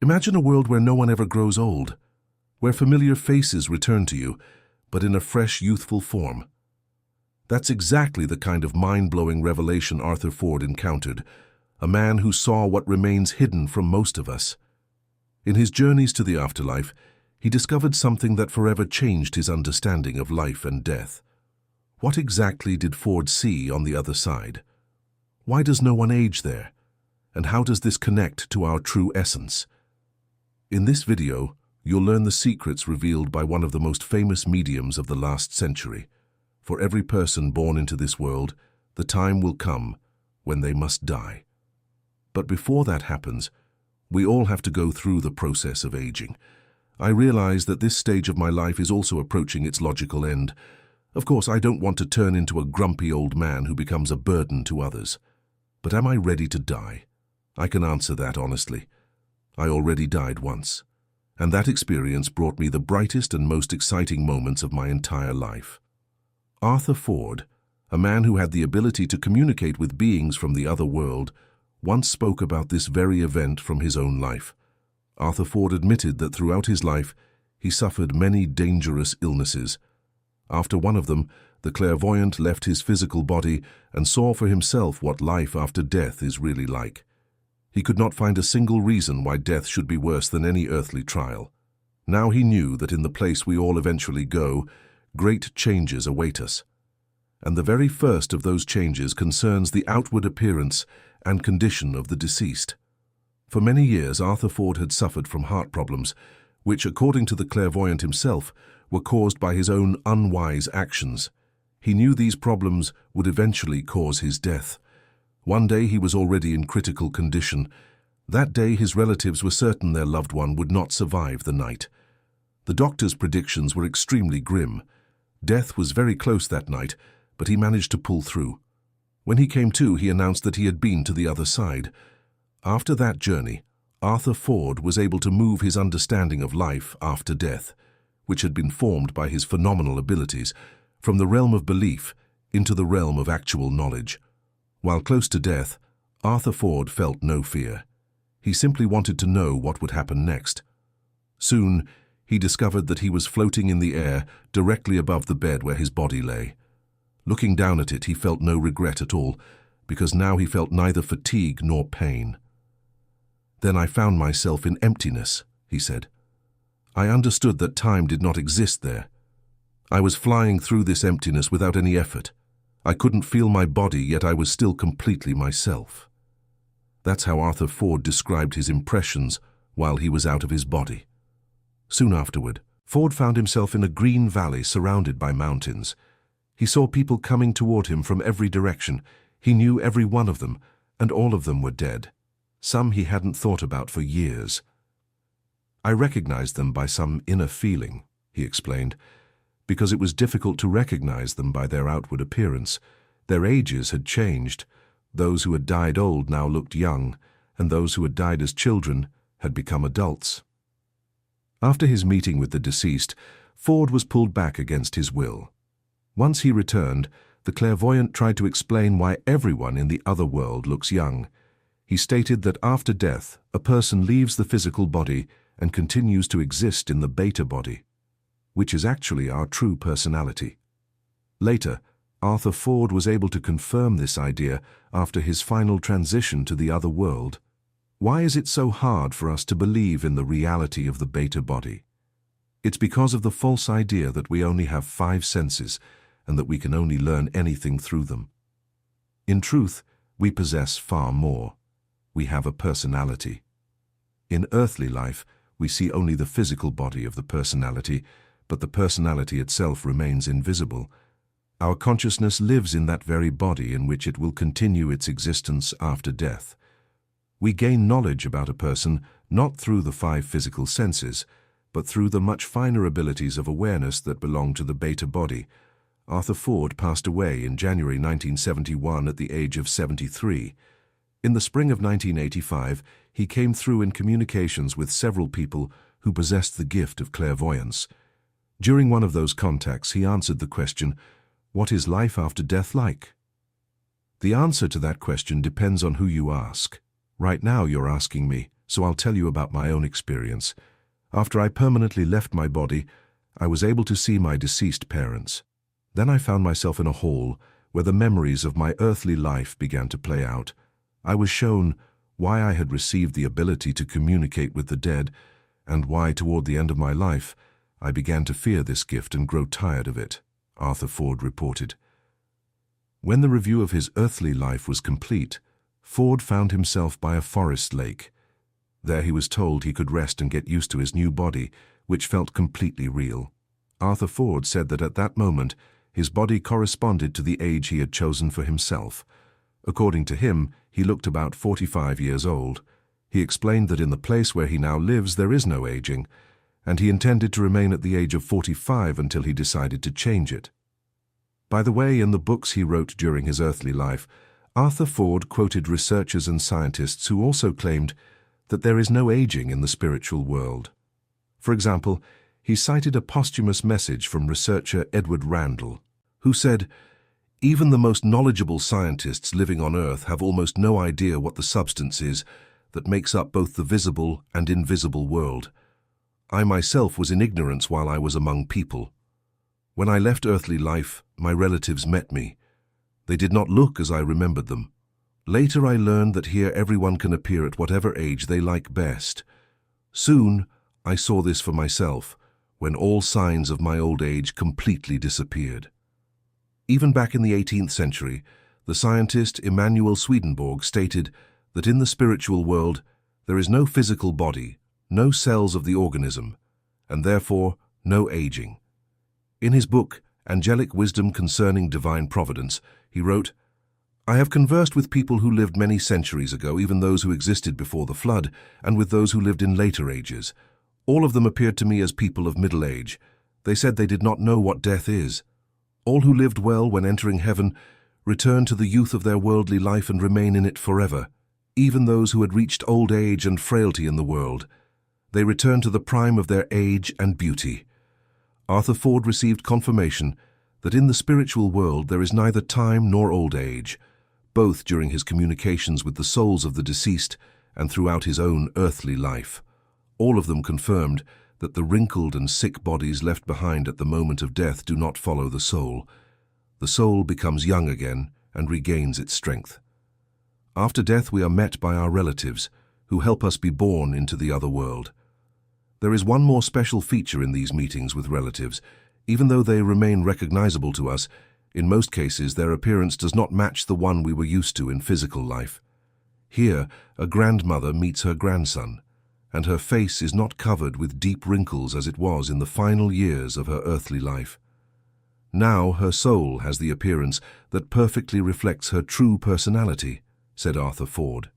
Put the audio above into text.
Imagine a world where no one ever grows old, where familiar faces return to you, but in a fresh, youthful form. That's exactly the kind of mind-blowing revelation Arthur Ford encountered, a man who saw what remains hidden from most of us. In his journeys to the afterlife, he discovered something that forever changed his understanding of life and death. What exactly did Ford see on the other side? Why does no one age there? And how does this connect to our true essence? In this video, you'll learn the secrets revealed by one of the most famous mediums of the last century. For every person born into this world, the time will come when they must die. But before that happens, we all have to go through the process of aging. I realize that this stage of my life is also approaching its logical end. Of course, I don't want to turn into a grumpy old man who becomes a burden to others. But am I ready to die? I can answer that honestly. I already died once, and that experience brought me the brightest and most exciting moments of my entire life. Arthur Ford, a man who had the ability to communicate with beings from the other world, once spoke about this very event from his own life. Arthur Ford admitted that throughout his life, he suffered many dangerous illnesses. After one of them, the clairvoyant left his physical body and saw for himself what life after death is really like. He could not find a single reason why death should be worse than any earthly trial. Now he knew that in the place we all eventually go, great changes await us. And the very first of those changes concerns the outward appearance and condition of the deceased. For many years, Arthur Ford had suffered from heart problems, which, according to the clairvoyant himself, were caused by his own unwise actions. He knew these problems would eventually cause his death. One day he was already in critical condition. That day his relatives were certain their loved one would not survive the night. The doctor's predictions were extremely grim. Death was very close that night, but he managed to pull through. When he came to, he announced that he had been to the other side. After that journey, Arthur Ford was able to move his understanding of life after death, which had been formed by his phenomenal abilities, from the realm of belief into the realm of actual knowledge. While close to death, Arthur Ford felt no fear. He simply wanted to know what would happen next. Soon, he discovered that he was floating in the air directly above the bed where his body lay. Looking down at it, he felt no regret at all, because now he felt neither fatigue nor pain. Then I found myself in emptiness, he said. I understood that time did not exist there. I was flying through this emptiness without any effort. I couldn't feel my body, yet I was still completely myself. That's how Arthur Ford described his impressions while he was out of his body. Soon afterward, Ford found himself in a green valley surrounded by mountains. He saw people coming toward him from every direction. He knew every one of them, and all of them were dead. Some he hadn't thought about for years. I recognized them by some inner feeling, he explained, because it was difficult to recognize them by their outward appearance. Their ages had changed. Those who had died old now looked young, and those who had died as children had become adults. After his meeting with the deceased, Ford was pulled back against his will. Once he returned, the clairvoyant tried to explain why everyone in the other world looks young. He stated that after death, a person leaves the physical body and continues to exist in the beta body, which is actually our true personality. Later, Arthur Ford was able to confirm this idea after his final transition to the other world. Why is it so hard for us to believe in the reality of the beta body? It's because of the false idea that we only have 5 senses and that we can only learn anything through them. In truth, we possess far more. We have a personality. In earthly life, we see only the physical body of the personality, but the personality itself remains invisible. Our consciousness lives in that very body in which it will continue its existence after death. We gain knowledge about a person not through the 5 physical senses, but through the much finer abilities of awareness that belong to the beta body. Arthur Ford passed away in January 1971 at the age of 73. In the spring of 1985, he came through in communications with several people who possessed the gift of clairvoyance. During one of those contacts, he answered the question, "What is life after death like?" The answer to that question depends on who you ask. Right now you're asking me, so I'll tell you about my own experience. After I permanently left my body, I was able to see my deceased parents. Then I found myself in a hall where the memories of my earthly life began to play out. I was shown why I had received the ability to communicate with the dead, and why, toward the end of my life, I began to fear this gift and grow tired of it, Arthur Ford reported. When the review of his earthly life was complete, Ford found himself by a forest lake. There he was told he could rest and get used to his new body, which felt completely real. Arthur Ford said that at that moment, his body corresponded to the age he had chosen for himself. According to him, he looked about 45 years old. He explained that in the place where he now lives there is no aging, and he intended to remain at the age of 45 until he decided to change it. By the way, in the books he wrote during his earthly life, Arthur Ford quoted researchers and scientists who also claimed that there is no aging in the spiritual world. For example, he cited a posthumous message from researcher Edward Randall, who said, "Even the most knowledgeable scientists living on Earth have almost no idea what the substance is that makes up both the visible and invisible world. I myself was in ignorance while I was among people. When I left earthly life, my relatives met me. They did not look as I remembered them. Later I learned that here everyone can appear at whatever age they like best. Soon, I saw this for myself, when all signs of my old age completely disappeared." Even back in the 18th century, the scientist Emanuel Swedenborg stated that in the spiritual world there is no physical body, no cells of the organism, and therefore no aging. In his book, Angelic Wisdom Concerning Divine Providence, he wrote, "I have conversed with people who lived many centuries ago, even those who existed before the flood, and with those who lived in later ages. All of them appeared to me as people of middle age. They said they did not know what death is. All who lived well when entering heaven return to the youth of their worldly life and remain in it forever. Even those who had reached old age and frailty in the world, they return to the prime of their age and beauty." Arthur Ford received confirmation that in the spiritual world there is neither time nor old age, both during his communications with the souls of the deceased and throughout his own earthly life. All of them confirmed that the wrinkled and sick bodies left behind at the moment of death do not follow the soul. The soul becomes young again and regains its strength. After death we are met by our relatives, who help us be born into the other world. There is one more special feature in these meetings with relatives. Even though they remain recognizable to us, in most cases their appearance does not match the one we were used to in physical life. Here, a grandmother meets her grandson, and her face is not covered with deep wrinkles as it was in the final years of her earthly life. Now her soul has the appearance that perfectly reflects her true personality, said Arthur Ford.